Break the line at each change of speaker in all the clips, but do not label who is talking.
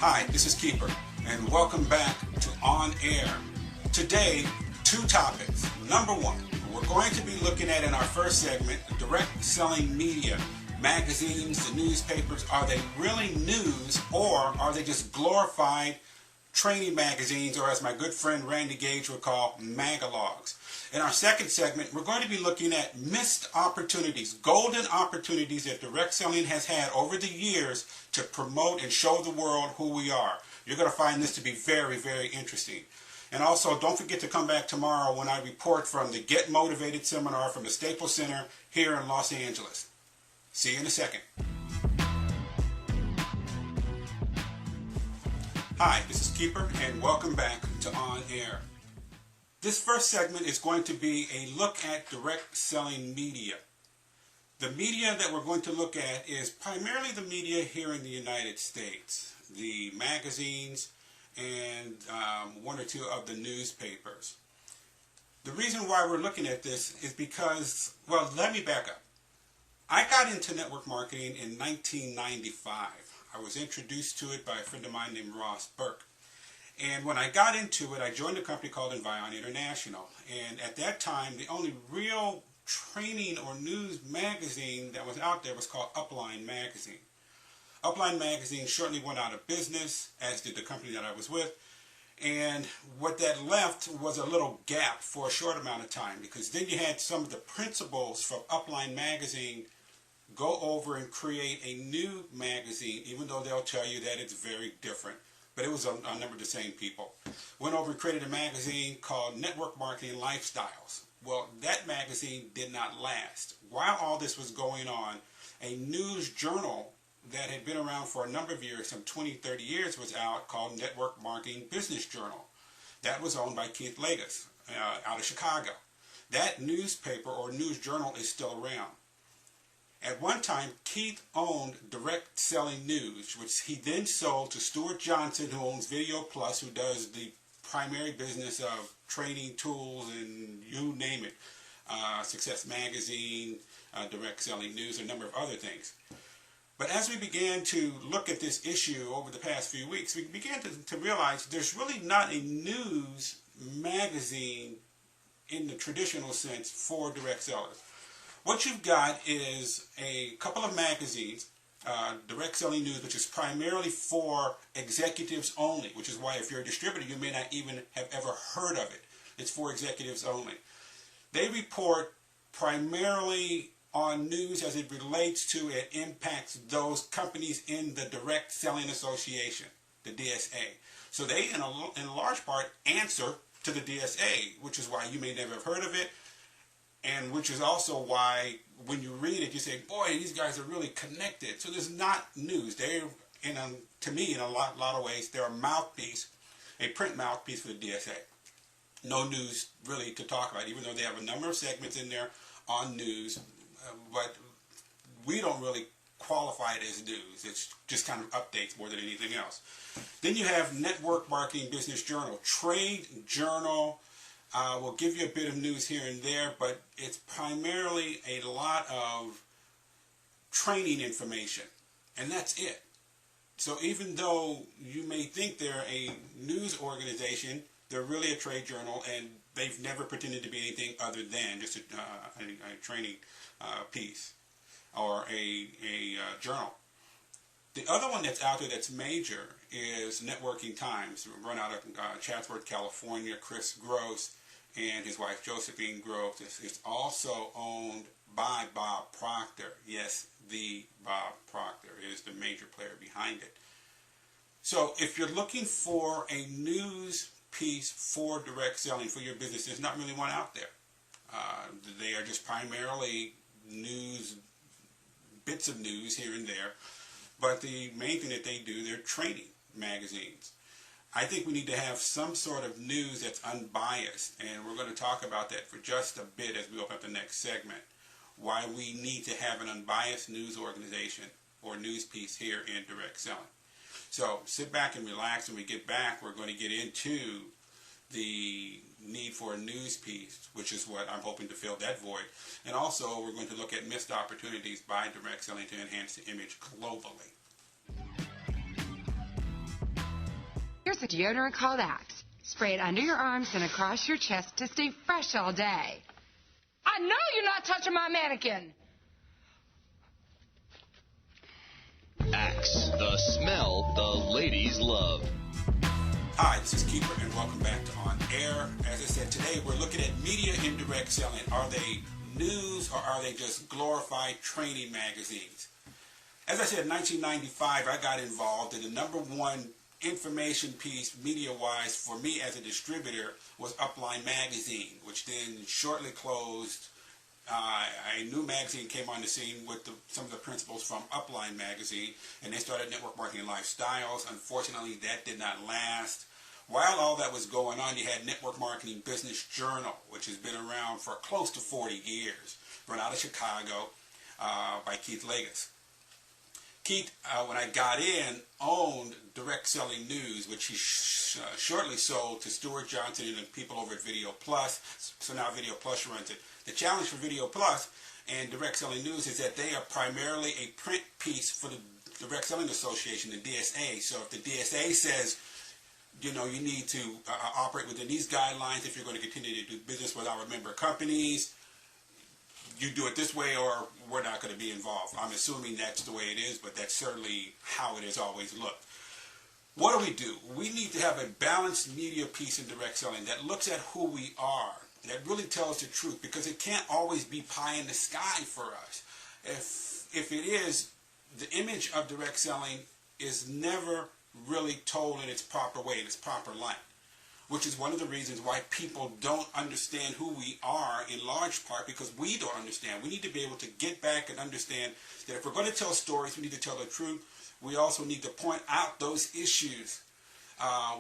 Hi, this is Keeper, and welcome back to On Air. Today, two topics. Number one, we're going to be looking at in our first segment, direct selling media. Magazines, the newspapers, are they really news or are they just glorified training magazines, or as my good friend Randy Gage would call, magalogs? In our second segment, we're going to be looking at missed opportunities, golden opportunities that direct selling has had over the years to promote and show the world who we are. You're going to find this to be very, very interesting. And also, don't forget to come back tomorrow when I report from the Get Motivated seminar from the Staples Center here in Los Angeles. See you in a second. Hi, this is Keeper, and welcome back to On Air. This first segment is going to be a look at direct selling media. The media that we're going to look at is primarily the media here in the United States, the magazines and one or two of the newspapers. The reason why we're looking at this is because, well, let me back up. I got into network marketing in 1995. I was introduced to it by a friend of mine named Ross Burke. And when I got into it, I joined a company called Envion International. And at that time, the only real training or news magazine that was out there was called Upline Magazine. Upline Magazine shortly went out of business, as did the company that I was with. And what that left was a little gap for a short amount of time, because then you had some of the principals from Upline Magazine go over and create a new magazine, even though they'll tell you that it's very different. But it was a number of the same people. Went over and created a magazine called Network Marketing Lifestyles. Well, that magazine did not last. While all this was going on, a news journal that had been around for a number of years, some 20, 30 years, was out called Network Marketing Business Journal. That was owned by Keith Legas out of Chicago. That newspaper or news journal is still around. At one time, Keith owned Direct Selling News, which he then sold to Stuart Johnson, who owns Video Plus, who does the primary business of training tools and you name it, Success Magazine, Direct Selling News, and a number of other things. But as we began to look at this issue over the past few weeks, we began to realize there's really not a news magazine in the traditional sense for direct sellers. What you've got is a couple of magazines, Direct Selling News, which is primarily for executives only, which is why if you're a distributor, you may not even have ever heard of it. It's for executives only. They report primarily on news as it relates to and impacts those companies in the Direct Selling Association, the DSA. So they, in a large part, answer to the DSA, which is why you may never have heard of it. And which is also why when you read it, you say, boy, these guys are really connected. So there's not news. They're, to me, in a lot of ways, they're a mouthpiece, a print mouthpiece for the DSA. No news really to talk about, even though they have a number of segments in there on news. But we don't really qualify it as news. It's just kind of updates more than anything else. Then you have Network Marketing Business Journal, trade journal. We'll give you a bit of news here and there, but it's primarily a lot of training information, and that's it. So even though you may think they're a news organization, they're really a trade journal, and they've never pretended to be anything other than just a training piece or a journal. The other one that's out there that's major is Networking Times, run out of Chatsworth, California. Chris Gross and his wife Josephine Gross. It's also owned by Bob Proctor. Yes, the Bob Proctor is the major player behind it. So if you're looking for a news piece for direct selling for your business, there's not really one out there. They are just primarily news, bits of news here and there. But the main thing that they do, they're training magazines. I think we need to have some sort of news that's unbiased, and we're going to talk about that for just a bit as we open up the next segment, why we need to have an unbiased news organization or news piece here in direct selling. So sit back and relax. When we get back, we're going to get into the need for a news piece, which is what I'm hoping to fill that void. And also, we're going to look at missed opportunities by direct selling to enhance the image globally.
Here's a deodorant called Axe. Spray it under your arms and across your chest to stay fresh all day.
I know you're not touching my mannequin.
Axe, the smell the ladies love.
Hi, this is Keeper, and welcome back to On Air. As I said, today we're looking at media indirect selling. Are they news or are they just glorified training magazines? As I said, in 1995, I got involved in the number one information piece, media-wise, for me as a distributor was Upline Magazine, which then shortly closed. A new magazine came on the scene with some of the principals from Upline Magazine, and they started Network Marketing Lifestyles. Unfortunately, that did not last. While all that was going on, you had Network Marketing Business Journal, which has been around for close to 40 years, run out of Chicago by Keith Legis. Keith, when I got in, owned Direct Selling News, which he shortly sold to Stuart Johnson and people over at Video Plus. So now Video Plus runs it. The challenge for Video Plus and Direct Selling News is that they are primarily a print piece for the Direct Selling Association, the DSA. So if the DSA says, you know, you need to operate within these guidelines if you're going to continue to do business with our member companies, you do it this way or we're not going to be involved. I'm assuming that's the way it is, but that's certainly how it has always looked. What do? We need to have a balanced media piece in direct selling that looks at who we are, that really tells the truth, because it can't always be pie in the sky for us. If it is, the image of direct selling is never really told in its proper way, in its proper light, which is one of the reasons why people don't understand who we are, in large part because we don't understand. We need to be able to get back and understand that if we're going to tell stories, we need to tell the truth. We also need to point out those issues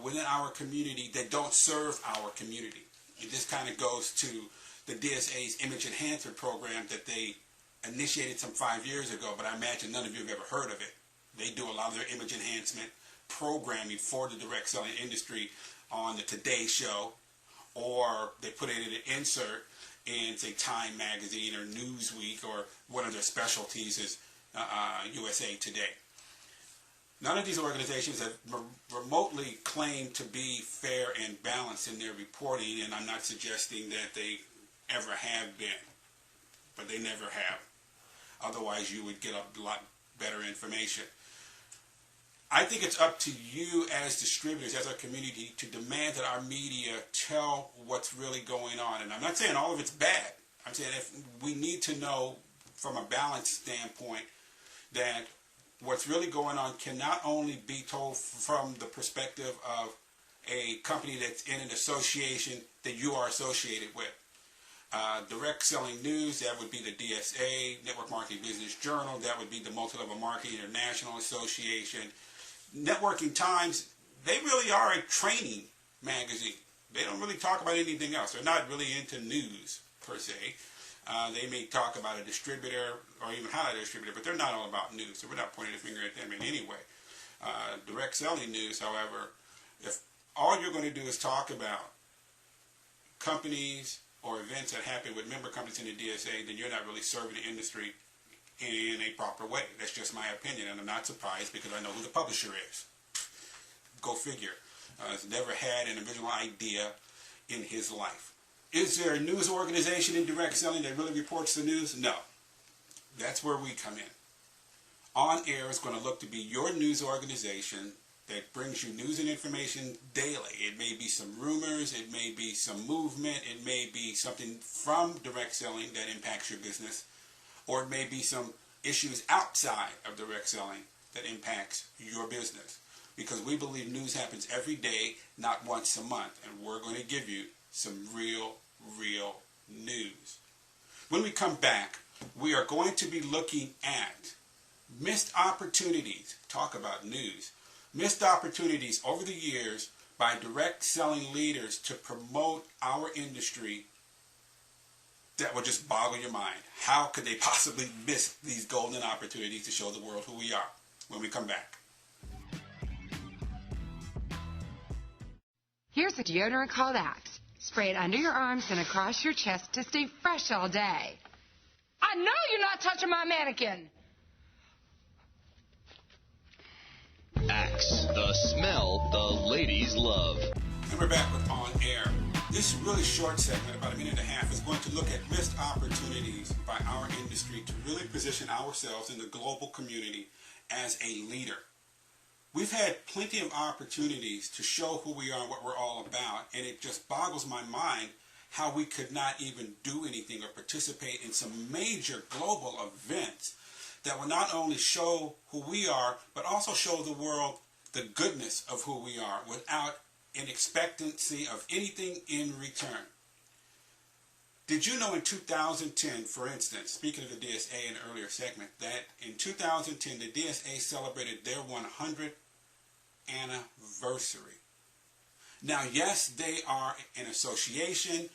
within our community that don't serve our community. And this kind of goes to the DSA's image enhancement program that they initiated some 5 years ago, but I imagine none of you have ever heard of it. They do a lot of their image enhancement programming for the direct selling industry on the Today Show, or they put it in an insert in, say, Time Magazine or Newsweek, or one of their specialties is USA Today. None of these organizations have remotely claimed to be fair and balanced in their reporting, and I'm not suggesting that they ever have been, but they never have. Otherwise, you would get a lot better information. I think it's up to you as distributors, as our community, to demand that our media tell what's really going on. And I'm not saying all of it's bad. I'm saying if we need to know from a balance standpoint that what's really going on can not only be told from the perspective of a company that's in an association that you are associated with. Direct Selling News, that would be the DSA, Network Marketing Business Journal, that would be the Multi-Level Marketing International Association. Networking Times, they really are a training magazine. They don't really talk about anything else. They're not really into news, per se. They may talk about a distributor or even highlight a distributor, but they're not all about news, so we're not pointing the finger at them in any way. Direct Selling News, however, if all you're going to do is talk about companies or events that happen with member companies in the DSA, then you're not really serving the industry in a proper way. That's just my opinion, and I'm not surprised because I know who the publisher is. Go figure. He's never had an original idea in his life. Is there a news organization in direct selling that really reports the news? No. That's where we come in. On Air is going to look to be your news organization that brings you news and information daily. It may be some rumors, it may be some movement, it may be something from direct selling that impacts your business, or it may be some issues outside of direct selling that impacts your business. Because we believe news happens every day, not once a month, and we're going to give you some real news. When we come back, we are going to be looking at missed opportunities. Talk about news. Missed opportunities over the years by direct selling leaders to promote our industry that will just boggle your mind. How could they possibly miss these golden opportunities to show the world who we are? When we come back.
Here's a deodorant called Axe. Spray it under your arms and across your chest to stay fresh all day.
I know you're not touching my mannequin.
Axe, the smell the ladies love.
And we're back with On Air. This really short segment, about a minute and a half, is going to look at missed opportunities by our industry to really position ourselves in the global community as a leader. We've had plenty of opportunities to show who we are and what we're all about, and it just boggles my mind how we could not even do anything or participate in some major global events that will not only show who we are, but also show the world the goodness of who we are without an expectancy of anything in return. Did you know in 2010, for instance, speaking of the DSA in an earlier segment, that in 2010 the DSA celebrated their 100th anniversary? Now, yes, they are an association.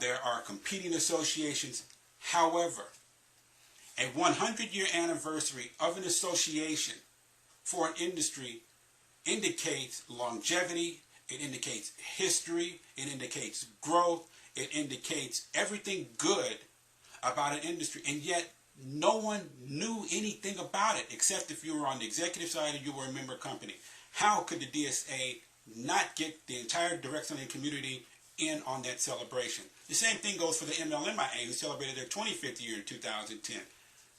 There are competing associations. However, a 100-year anniversary of an association for an industry indicates longevity, it indicates history, it indicates growth, it indicates everything good about an industry, and yet no one knew anything about it except if you were on the executive side or you were a member company. How could the DSA not get the entire direct selling community in on that celebration? The same thing goes for the MLMIA, who celebrated their 25th year in 2010.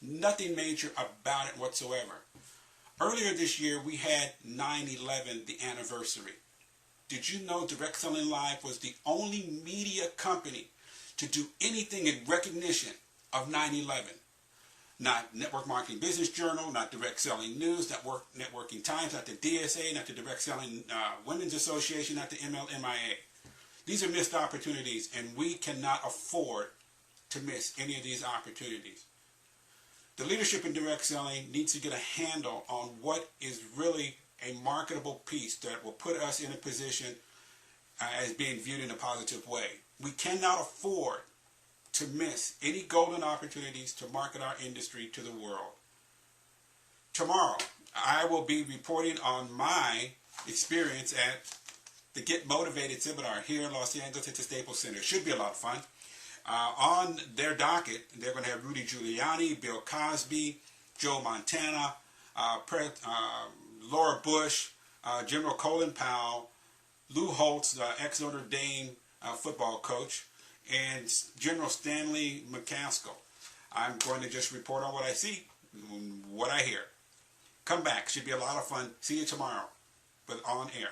Nothing major about it whatsoever. Earlier this year, we had 9/11, the anniversary. Did you know Direct Selling Live was the only media company to do anything in recognition of 9/11? Not Network Marketing Business Journal, not Direct Selling News, not Networking Times, not the DSA, not the Direct Selling Women's Association, not the MLMIA. These are missed opportunities, and we cannot afford to miss any of these opportunities. The leadership in direct selling needs to get a handle on what is really a marketable piece that will put us in a position as being viewed in a positive way. We cannot afford to miss any golden opportunities to market our industry to the world. Tomorrow, I will be reporting on my experience at the Get Motivated seminar here in Los Angeles at the Staples Center. It should be a lot of fun. On their docket, they're going to have Rudy Giuliani, Bill Cosby, Joe Montana, Laura Bush, General Colin Powell, Lou Holtz, the ex-Notre Dame football coach, and General Stanley McCaskill. I'm going to just report on what I see, what I hear. Come back. Should be a lot of fun. See you tomorrow, but On Air.